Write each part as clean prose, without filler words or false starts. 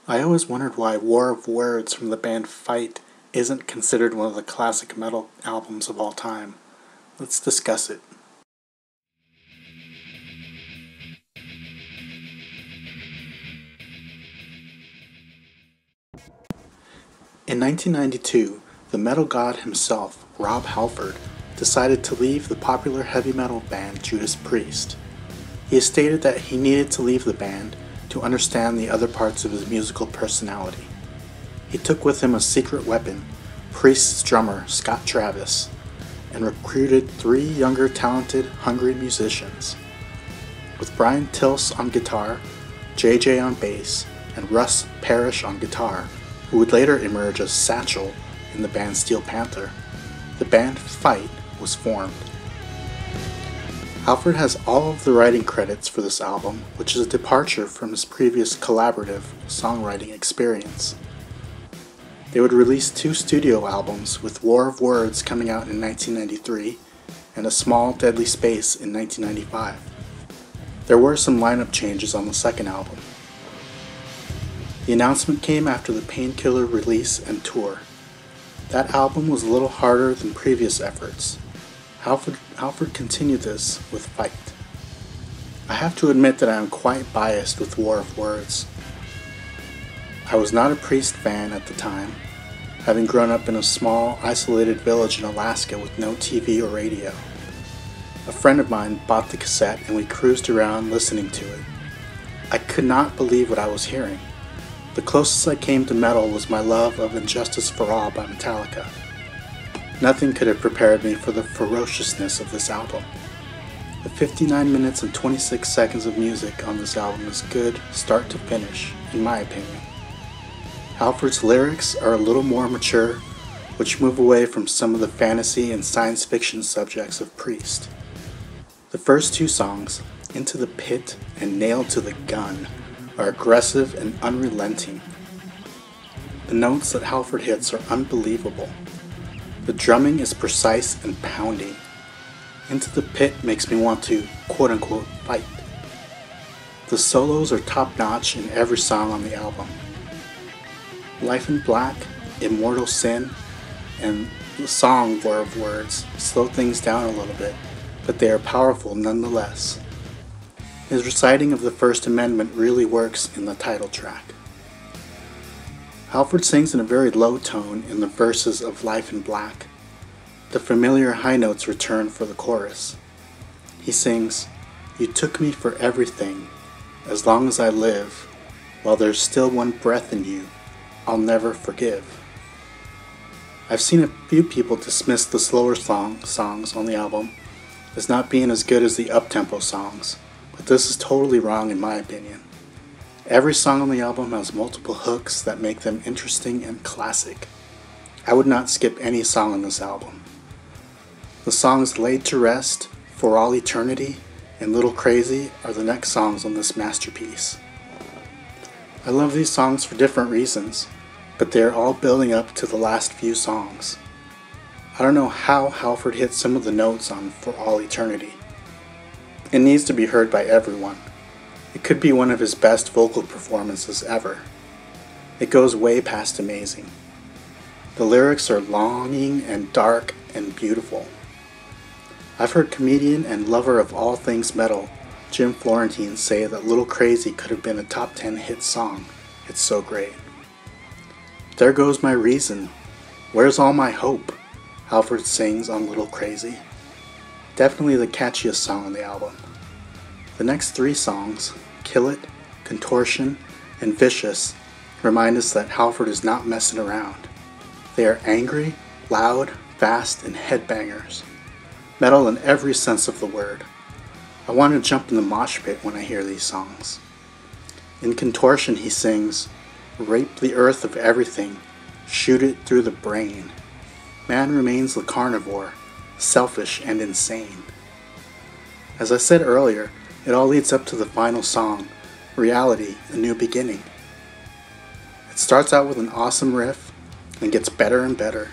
I always wondered why War of Words from the band Fight isn't considered one of the classic metal albums of all time. Let's discuss it. In 1992, the metal god himself, Rob Halford, decided to leave the popular heavy metal band Judas Priest. He has stated that he needed to leave the band to understand the other parts of his musical personality. He took with him a secret weapon, Priest's drummer Scott Travis, and recruited 3 younger, talented, hungry musicians. With Brian Tilse on guitar, JJ on bass, and Russ Parrish on guitar, who would later emerge as Satchel in the band Steel Panther, the band Fight was formed. Halford has all of the writing credits for this album, which is a departure from his previous collaborative songwriting experience. They would release 2 studio albums, with War of Words coming out in 1993 and A Small Deadly Space in 1995. There were some lineup changes on the second album. The announcement came after the Painkiller release and tour. That album was a little harder than previous efforts. Halford continued this with Fight. I have to admit that I am quite biased with War of Words. I was not a Priest fan at the time, having grown up in a small, isolated village in Alaska with no TV or radio. A friend of mine bought the cassette and we cruised around listening to it. I could not believe what I was hearing. The closest I came to metal was my love of Injustice for All by Metallica. Nothing could have prepared me for the ferociousness of this album. The 59 minutes and 26 seconds of music on this album is good start to finish, in my opinion. Halford's lyrics are a little more mature, which move away from some of the fantasy and science fiction subjects of Priest. The first 2 songs, Into the Pit and Nailed to the Gun, are aggressive and unrelenting. The notes that Halford hits are unbelievable. The drumming is precise and pounding. Into the Pit makes me want to, quote-unquote, fight. The solos are top-notch in every song on the album. Life in Black, Immortal Sin, and the song War of Words slow things down a little bit, but they are powerful nonetheless. His reciting of the First Amendment really works in the title track. Halford sings in a very low tone in the verses of Life in Black. The familiar high notes return for the chorus. He sings, "You took me for everything, as long as I live, while there's still one breath in you, I'll never forgive." I've seen a few people dismiss the slower songs on the album as not being as good as the up-tempo songs, but this is totally wrong in my opinion. Every song on the album has multiple hooks that make them interesting and classic. I would not skip any song on this album. The songs Laid to Rest, For All Eternity, and Little Crazy are the next songs on this masterpiece. I love these songs for different reasons, but they are all building up to the last few songs. I don't know how Halford hit some of the notes on For All Eternity. It needs to be heard by everyone. It could be one of his best vocal performances ever. It goes way past amazing. The lyrics are longing and dark and beautiful. I've heard comedian and lover of all things metal, Jim Florentine, say that Little Crazy could have been a top 10 hit song. It's so great. There Goes My Reason, Where's All My Hope, Halford sings on Little Crazy. Definitely the catchiest song on the album. The next 3 songs, Kill It, Contortion, and Vicious, remind us that Halford is not messing around. They are angry, loud, fast, and headbangers. Metal in every sense of the word. I want to jump in the mosh pit when I hear these songs. In Contortion he sings, "Rape the earth of everything, shoot it through the brain. Man remains the carnivore, selfish and insane." As I said earlier, it all leads up to the final song, Reality, A New Beginning. It starts out with an awesome riff and gets better and better.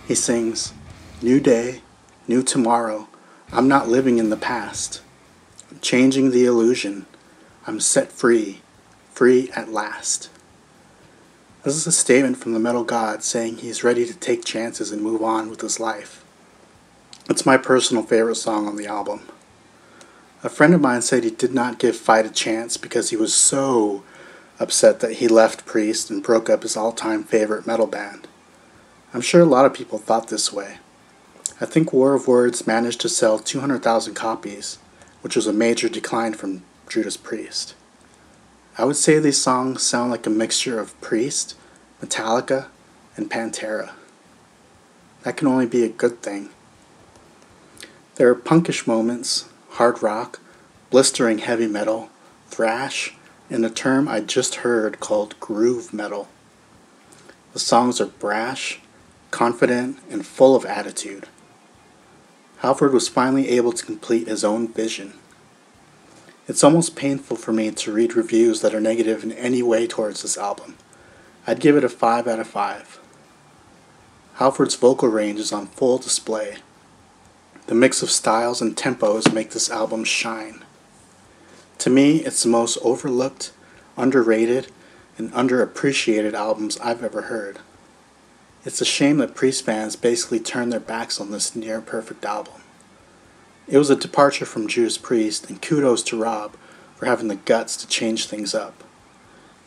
He sings, "New day, new tomorrow, I'm not living in the past. I'm changing the illusion, I'm set free, free at last." This is a statement from the metal god saying he's ready to take chances and move on with his life. It's my personal favorite song on the album. A friend of mine said he did not give Fight a chance because he was so upset that he left Priest and broke up his all-time favorite metal band. I'm sure a lot of people thought this way. I think War of Words managed to sell 200,000 copies, which was a major decline from Judas Priest. I would say these songs sound like a mixture of Priest, Metallica, and Pantera. That can only be a good thing. There are punkish moments, hard rock, blistering heavy metal, thrash, and a term I just heard called groove metal. The songs are brash, confident, and full of attitude. Halford was finally able to complete his own vision. It's almost painful for me to read reviews that are negative in any way towards this album. I'd give it a 5 out of 5. Halford's vocal range is on full display. The mix of styles and tempos make this album shine. To me, it's the most overlooked, underrated, and underappreciated albums I've ever heard. It's a shame that Priest fans basically turned their backs on this near-perfect album. It was a departure from Judas Priest, and kudos to Rob for having the guts to change things up.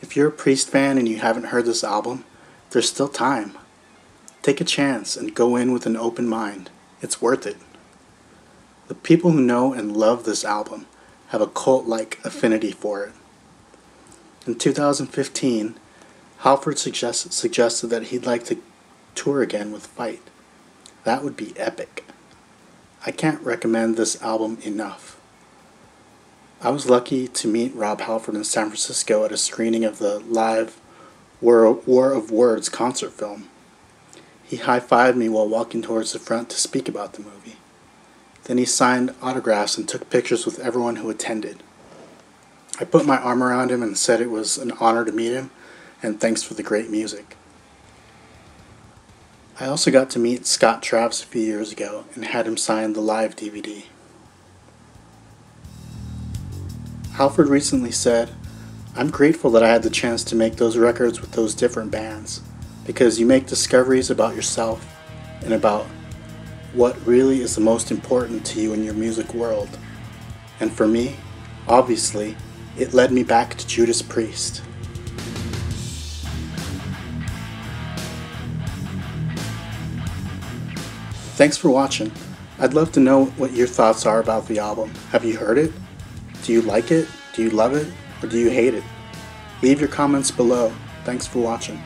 If you're a Priest fan and you haven't heard this album, there's still time. Take a chance and go in with an open mind. It's worth it. The people who know and love this album have a cult-like affinity for it. In 2015, Halford suggested that he'd like to tour again with Fight. That would be epic. I can't recommend this album enough. I was lucky to meet Rob Halford in San Francisco at a screening of the live War of Words concert film. He high-fived me while walking towards the front to speak about the movie. Then he signed autographs and took pictures with everyone who attended. I put my arm around him and said it was an honor to meet him, and thanks for the great music. I also got to meet Scott Travis a few years ago and had him sign the live DVD. Halford recently said, "I'm grateful that I had the chance to make those records with those different bands, because you make discoveries about yourself and about what really is the most important to you in your music world. And for me, obviously, it led me back to Judas Priest." Thanks for watching. I'd love to know what your thoughts are about the album. Have you heard it? Do you like it? Do you love it? Or do you hate it? Leave your comments below. Thanks for watching.